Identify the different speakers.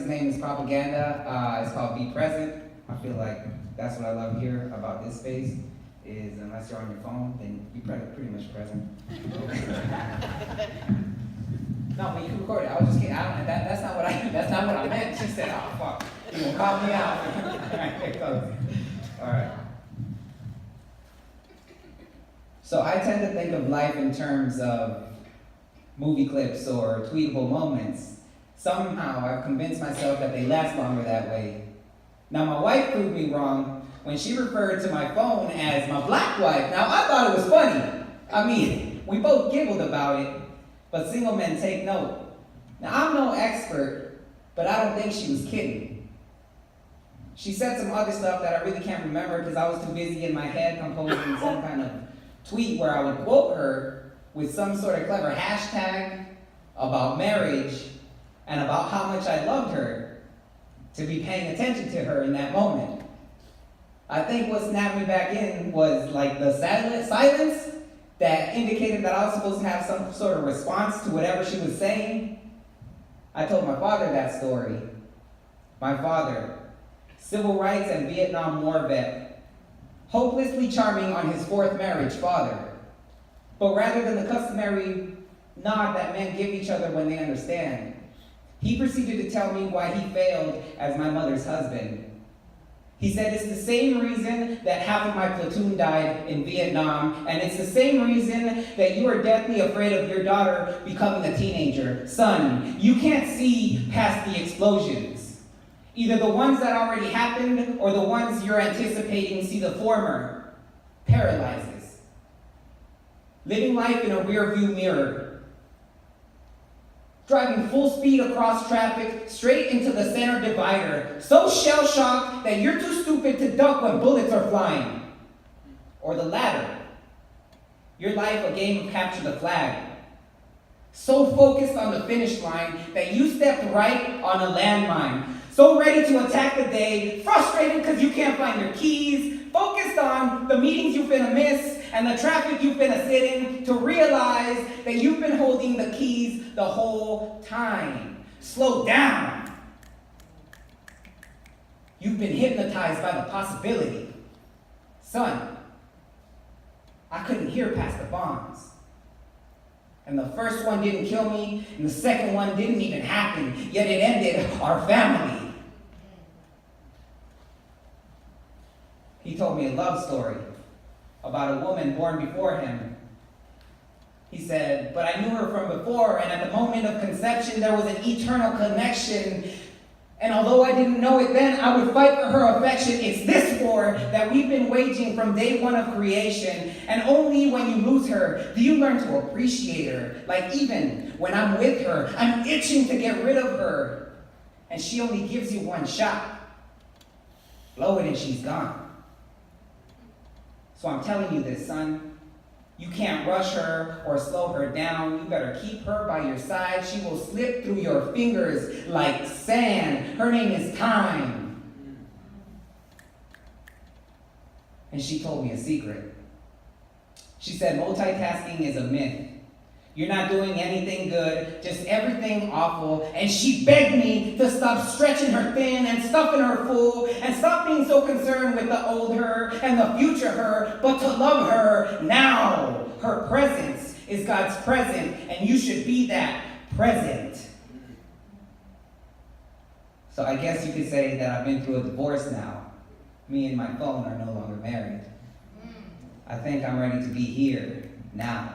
Speaker 1: name is Propaganda. It's called Be Present. I feel like that's what I love here about this space, is unless you're on your phone, then you're pretty much present. No, but you can record it. I was just kidding. That's not what I meant. She said, oh, fuck. You gonna call me out. All right, here it goes. All right. So I tend to think of life in terms of movie clips or tweetable moments. Somehow I've convinced myself that they last longer that way. Now my wife proved me wrong when she referred to my phone as my black wife. Now I thought it was funny. I mean, we both giggled about it, but single men take note. Now I'm no expert, but I don't think she was kidding. She said some other stuff that I really can't remember because I was too busy in my head composing some kind of tweet where I would quote her with some sort of clever hashtag about marriage and about how much I loved her, to be paying attention to her in that moment. I think what snapped me back in was like the silence that indicated that I was supposed to have some sort of response to whatever she was saying. I told my father that story. My father, civil rights and Vietnam War vet, hopelessly charming on his fourth marriage father. But rather than the customary nod that men give each other when they understand, he proceeded to tell me why he failed as my mother's husband. He said it's the same reason that half of my platoon died in Vietnam, and it's the same reason that you are deathly afraid of your daughter becoming a teenager. Son, you can't see past the explosions. Either the ones that already happened or the ones you're anticipating. See, the former paralyzes. Living life in a rearview mirror. Driving full speed across traffic, straight into the center divider, so shell-shocked that you're too stupid to duck when bullets are flying. Or the latter. Your life a game of capture the flag. So focused on the finish line that you stepped right on a landmine. So ready to attack the day, frustrated because you can't find your keys, focused on the meetings you've finna miss and the traffic you've finna sit in, to realize that you've been holding the keys the whole time. Slow down. You've been hypnotized by the possibility. Son, I couldn't hear past the bombs. And the first one didn't kill me, and the second one didn't even happen, yet it ended our family. He told me a love story about a woman born before him. He said, but I knew her from before, and at the moment of conception, there was an eternal connection. And although I didn't know it then, I would fight for her affection. It's this war that we've been waging from day one of creation. And only when you lose her do you learn to appreciate her. Like even when I'm with her, I'm itching to get rid of her. And she only gives you one shot. Blow it and she's gone. So I'm telling you this, son. You can't rush her or slow her down. You better keep her by your side. She will slip through your fingers like sand. Her name is time. And she told me a secret. She said multitasking is a myth. You're not doing anything good, just everything awful. And she begged me to stop stretching her thin and stuffing her full and stop being so concerned with the old her and the future her, but to love her now. Her presence is God's present, and you should be that present. So I guess you could say that I've been through a divorce now. Me and my phone are no longer married. I think I'm ready to be here now.